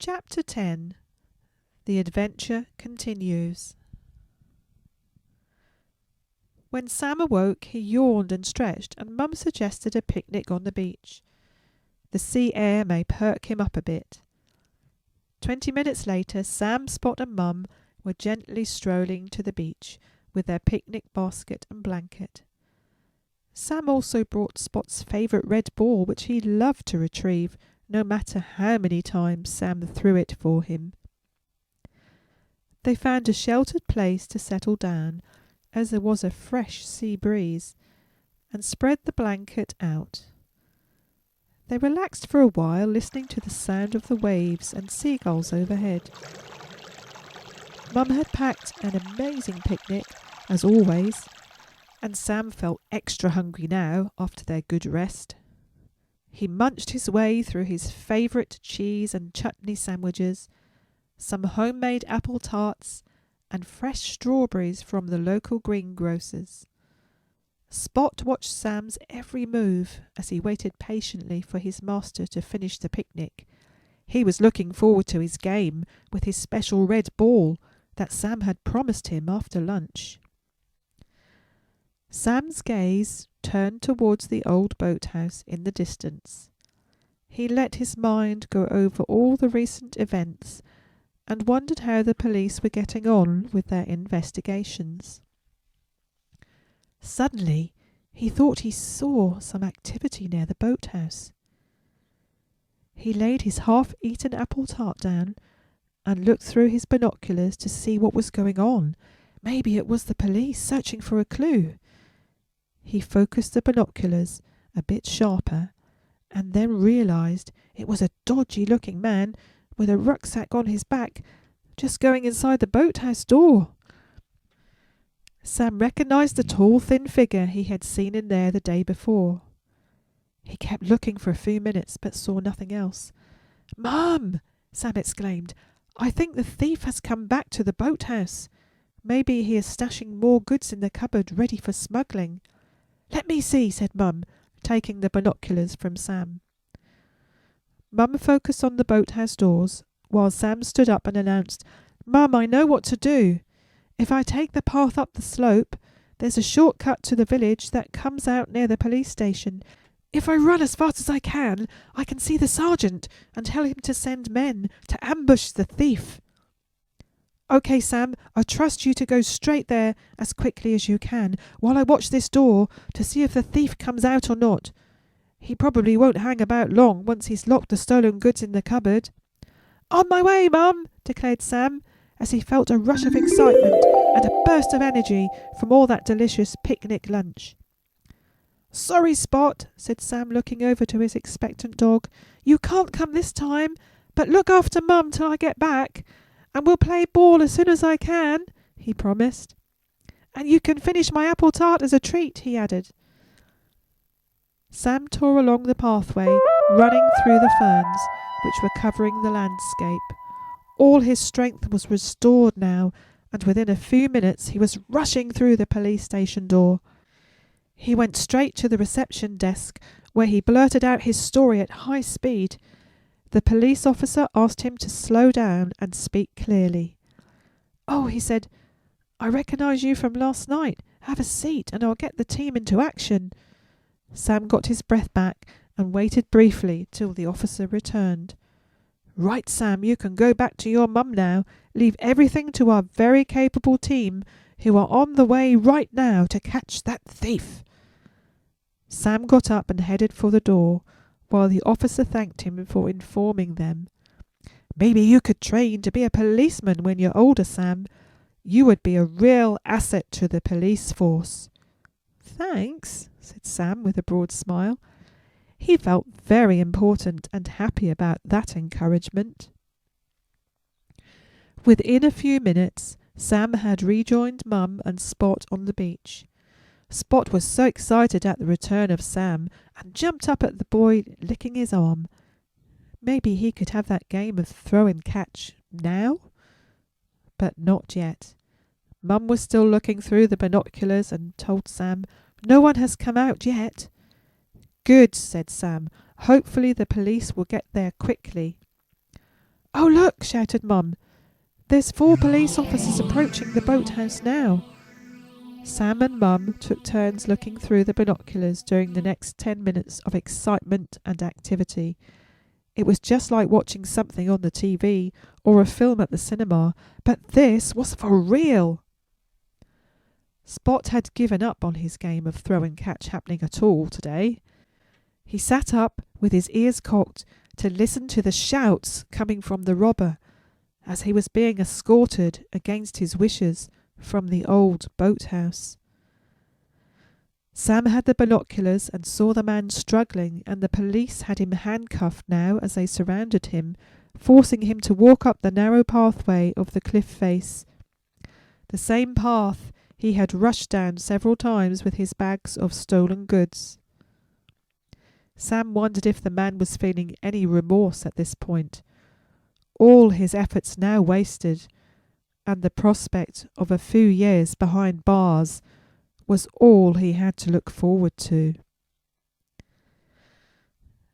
Chapter 10. The adventure continues. When Sam awoke, he yawned and stretched, and Mum suggested a picnic on the beach. The sea air may perk him up a bit. 20 minutes later, Sam, Spot and Mum were gently strolling to the beach with their picnic basket and blanket. Sam also brought Spot's favourite red ball, which he loved to retrieve, no matter how many times Sam threw it for him. They found a sheltered place to settle down, as there was a fresh sea breeze, and spread the blanket out. They relaxed for a while, listening to the sound of the waves and seagulls overhead. Mum had packed an amazing picnic, as always, and Sam felt extra hungry now after their good rest. He munched his way through his favourite cheese and chutney sandwiches, some homemade apple tarts, and fresh strawberries from the local greengrocers. Spot watched Sam's every move as he waited patiently for his master to finish the picnic. He was looking forward to his game with his special red ball that Sam had promised him after lunch. Sam's gaze turned towards the old boathouse in the distance. He let his mind go over all the recent events and wondered how the police were getting on with their investigations. Suddenly, he thought he saw some activity near the boathouse. He laid his half-eaten apple tart down and looked through his binoculars to see what was going on. Maybe it was the police searching for a clue. He focused the binoculars a bit sharper and then realized it was a dodgy-looking man with a rucksack on his back, just going inside the boathouse door. Sam recognized the tall, thin figure he had seen in there the day before. He kept looking for a few minutes, but saw nothing else. "Mum!" Sam exclaimed. "I think the thief has come back to the boathouse. Maybe he is stashing more goods in the cupboard ready for smuggling." "Let me see," said Mum, taking the binoculars from Sam. Mum focused on the boathouse doors, while Sam stood up and announced, "Mum, I know what to do. If I take the path up the slope, there's a shortcut to the village that comes out near the police station. If I run as fast as I can see the sergeant and tell him to send men to ambush the thief." "OK, Sam, I trust you to go straight there as quickly as you can, while I watch this door to see if the thief comes out or not. He probably won't hang about long once he's locked the stolen goods in the cupboard." "On my way, Mum," declared Sam, as he felt a rush of excitement and a burst of energy from all that delicious picnic lunch. "Sorry, Spot," said Sam, looking over to his expectant dog. "You can't come this time, but look after Mum till I get back, and we'll play ball as soon as I can," he promised. "And you can finish my apple tart as a treat," he added. Sam tore along the pathway, running through the ferns, which were covering the landscape. All his strength was restored now, and within a few minutes he was rushing through the police station door. He went straight to the reception desk, where he blurted out his story at high speed. The police officer asked him to slow down and speak clearly. "Oh," he said, "I recognise you from last night. Have a seat and I'll get the team into action." Sam got his breath back and waited briefly till the officer returned. "Right, Sam, you can go back to your mum now. Leave everything to our very capable team, who are on the way right now to catch that thief." Sam got up and headed for the door, while the officer thanked him for informing them. "Maybe you could train to be a policeman when you're older, Sam. You would be a real asset to the police force." "Thanks," said Sam with a broad smile. He felt very important and happy about that encouragement. Within a few minutes, Sam had rejoined Mum and Spot on the beach. Spot was so excited at the return of Sam and jumped up at the boy, licking his arm. Maybe he could have that game of throw and catch now? But not yet. Mum was still looking through the binoculars and told Sam, "No one has come out yet." "Good," said Sam. "Hopefully the police will get there quickly." "Oh, look!" shouted Mum. "There's 4 police officers approaching the boathouse now." Sam and Mum took turns looking through the binoculars during the next 10 minutes of excitement and activity. It was just like watching something on the TV or a film at the cinema, but this was for real. Spot had given up on his game of throw and catch happening at all today. He sat up with his ears cocked to listen to the shouts coming from the robber as he was being escorted against his wishes from the old boathouse. Sam had the binoculars and saw the man struggling, and the police had him handcuffed now as they surrounded him, forcing him to walk up the narrow pathway of the cliff face. The same path he had rushed down several times with his bags of stolen goods. Sam wondered if the man was feeling any remorse at this point. All his efforts now wasted, and the prospect of a few years behind bars was all he had to look forward to.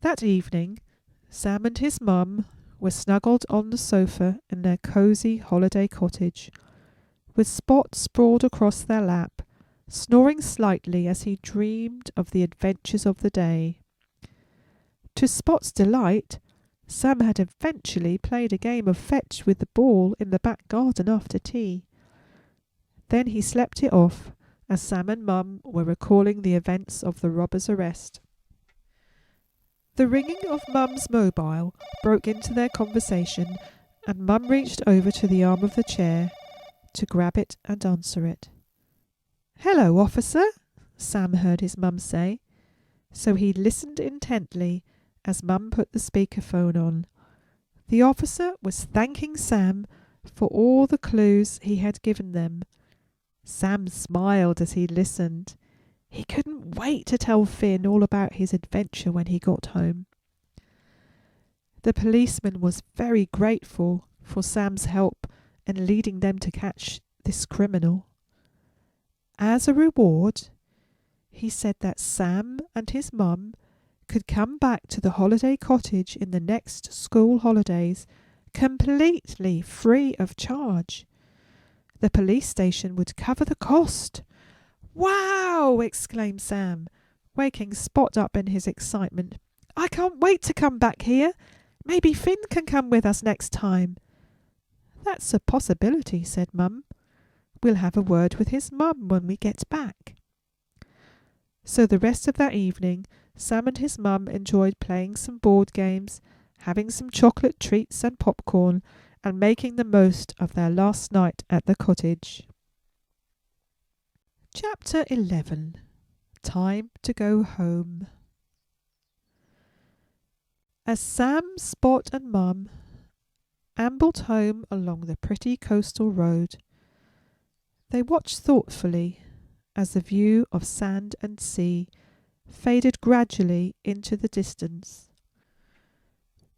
That evening, Sam and his mum were snuggled on the sofa in their cosy holiday cottage, with Spot sprawled across their lap, snoring slightly as he dreamed of the adventures of the day. To Spot's delight, Sam had eventually played a game of fetch with the ball in the back garden after tea. Then he slept it off as Sam and Mum were recalling the events of the robber's arrest. The ringing of Mum's mobile broke into their conversation, and Mum reached over to the arm of the chair to grab it and answer it. "Hello, officer," Sam heard his mum say, so he listened intently as Mum put the speakerphone on. The officer was thanking Sam for all the clues he had given them. Sam smiled as he listened. He couldn't wait to tell Finn all about his adventure when he got home. The policeman was very grateful for Sam's help in leading them to catch this criminal. As a reward, he said that Sam and his mum could come back to the holiday cottage in the next school holidays completely free of charge. The police station would cover the cost. "Wow!" exclaimed Sam, waking Spot up in his excitement. "I can't wait to come back here. Maybe Finn can come with us next time." "That's a possibility," said Mum. "We'll have a word with his mum when we get back." So the rest of that evening, Sam and his mum enjoyed playing some board games, having some chocolate treats and popcorn, and making the most of their last night at the cottage. Chapter 11. Time to go home. As Sam, Spot and Mum ambled home along the pretty coastal road, they watched thoughtfully as the view of sand and sea faded gradually into the distance.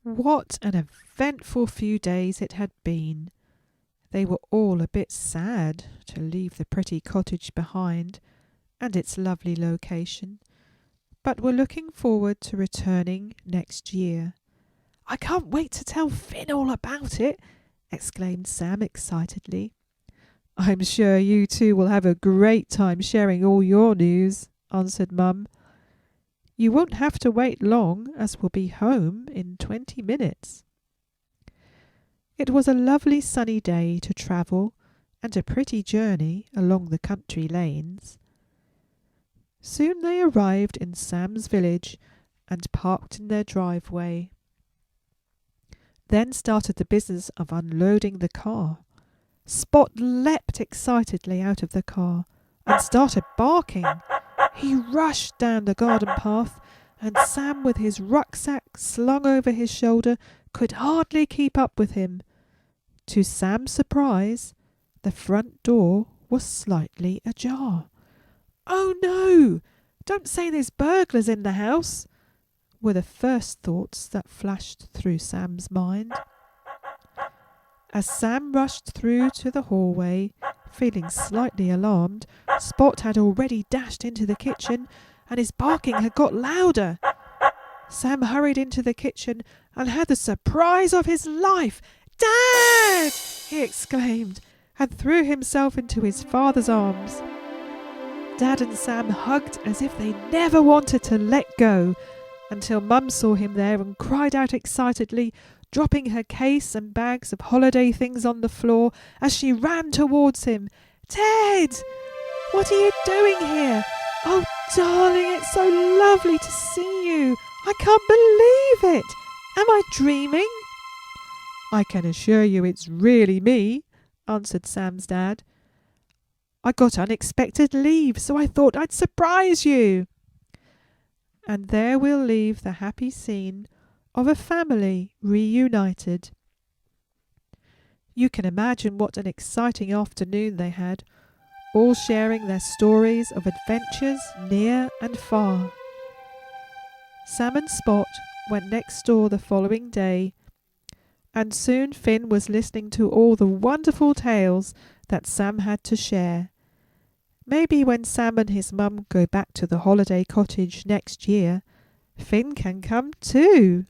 What an eventful few days it had been. They were all a bit sad to leave the pretty cottage behind and its lovely location, but were looking forward to returning next year. "I can't wait to tell Finn all about it," exclaimed Sam excitedly. "I'm sure you two will have a great time sharing all your news," answered Mum. "You won't have to wait long, as we'll be home in 20 minutes. It was a lovely sunny day to travel, and a pretty journey along the country lanes. Soon they arrived in Sam's village and parked in their driveway. Then started the business of unloading the car. Spot leapt excitedly out of the car and started barking. He rushed down the garden path, and Sam, with his rucksack slung over his shoulder, could hardly keep up with him. To Sam's surprise, the front door was slightly ajar. "Oh no! Don't say there's burglars in the house!" were the first thoughts that flashed through Sam's mind. As Sam rushed through to the hallway, feeling slightly alarmed, Spot had already dashed into the kitchen, and his barking had got louder. Sam hurried into the kitchen and had the surprise of his life. "Dad!" he exclaimed, and threw himself into his father's arms. Dad and Sam hugged as if they never wanted to let go, until Mum saw him there and cried out excitedly, dropping her case and bags of holiday things on the floor as she ran towards him. "Ted! What are you doing here? Oh, darling, it's so lovely to see you. I can't believe it. Am I dreaming?" "I can assure you it's really me," answered Sam's dad. "I got unexpected leave, so I thought I'd surprise you." And there we'll leave the happy scene of a family reunited. You can imagine what an exciting afternoon they had, all sharing their stories of adventures near and far. Sam and Spot went next door the following day, and soon Finn was listening to all the wonderful tales that Sam had to share. Maybe when Sam and his mum go back to the holiday cottage next year, Finn can come too.